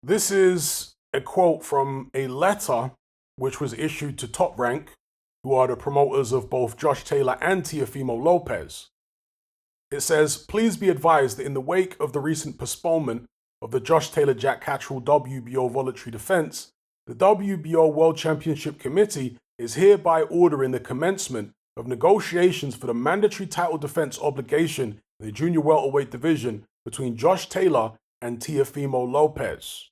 This is a quote from a letter which was issued to Top Rank, who are the promoters of both Josh Taylor and Teofimo Lopez. It says, please be advised that in the wake of the recent postponement of the Josh Taylor Jack Catterall WBO voluntary defense, the WBO World Championship Committee is hereby ordering the commencement of negotiations for the mandatory title defense obligation in the junior welterweight division between Josh Taylor and Teofimo Lopez.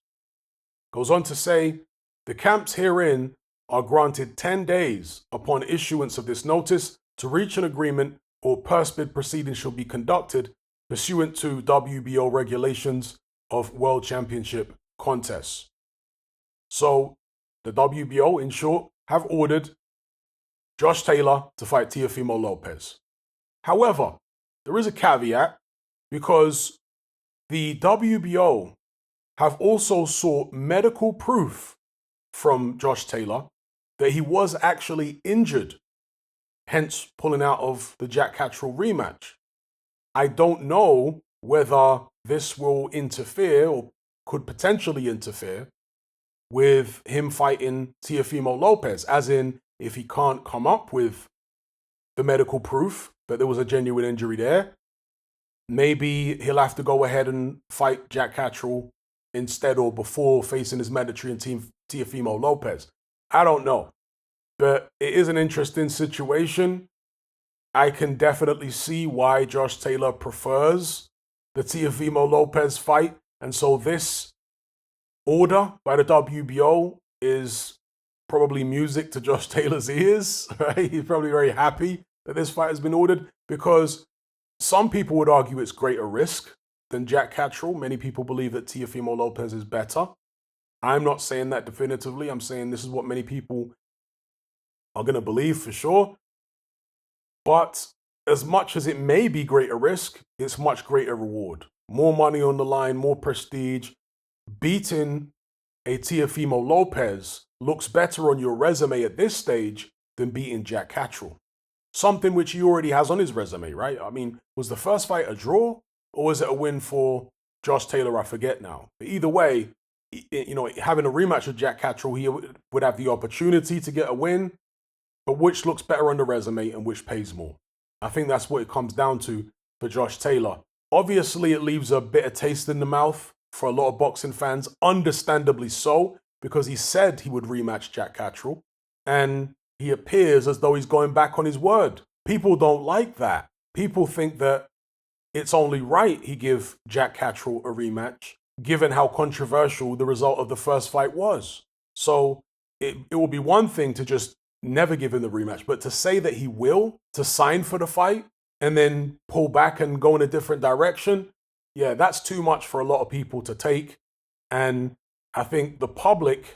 Goes on to say, the camps herein are granted 10 days upon issuance of this notice to reach an agreement, or purse bid proceedings shall be conducted pursuant to WBO regulations of World Championship contests. So the WBO, in short, have ordered Josh Taylor to fight Teofimo Lopez. However, there is a caveat, because the WBO have also sought medical proof from Josh Taylor that he was actually injured, hence pulling out of the Jack Catterall rematch. I don't know whether this will interfere or could potentially interfere with him fighting Teofimo Lopez, as in if he can't come up with the medical proof that there was a genuine injury there, maybe he'll have to go ahead and fight Jack Catterall instead or before facing his mandatory and Teofimo Lopez. I don't know. But it is an interesting situation. I can definitely see why Josh Taylor prefers the Teofimo Lopez fight. And so this order by the WBO is probably music to Josh Taylor's ears, right? He's probably very happy that this fight has been ordered, because some people would argue it's greater risk than Jack Catterall. Many people believe that Teofimo Lopez is better. I'm not saying that definitively. I'm saying this is what many people are going to believe for sure. But as much as it may be greater risk, it's much greater reward. More money on the line, more prestige. Beating a Teofimo Lopez looks better on your resume at this stage than beating Jack Catterall. Something which he already has on his resume, right? I mean, was the first fight a draw, or was it a win for Josh Taylor? I forget now. But either way, having a rematch with Jack Catterall, he would have the opportunity to get a win. But which looks better on the resume and which pays more? I think that's what it comes down to for Josh Taylor. Obviously, it leaves a bitter taste in the mouth for a lot of boxing fans, understandably so, because he said he would rematch Jack Catterall, and he appears as though he's going back on his word. People don't like that. People think that it's only right he give Jack Catterall a rematch, given how controversial the result of the first fight was. So it will be one thing to just never give him the rematch, but to say that he will, to sign for the fight, and then pull back and go in a different direction, yeah, that's too much for a lot of people to take. And I think the public,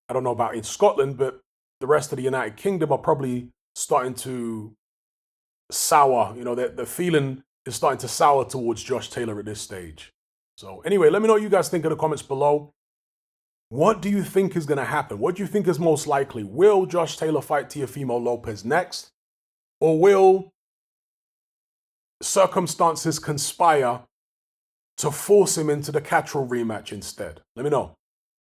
I don't know about in Scotland, but the rest of the United Kingdom are probably starting to sour. The feeling is starting to sour towards Josh Taylor at this stage. So anyway, let me know what you guys think in the comments below. What do you think is going to happen? What do you think is most likely? Will Josh Taylor fight Teofimo Lopez next? Or will circumstances conspire to force him into the Catterall rematch instead? Let me know.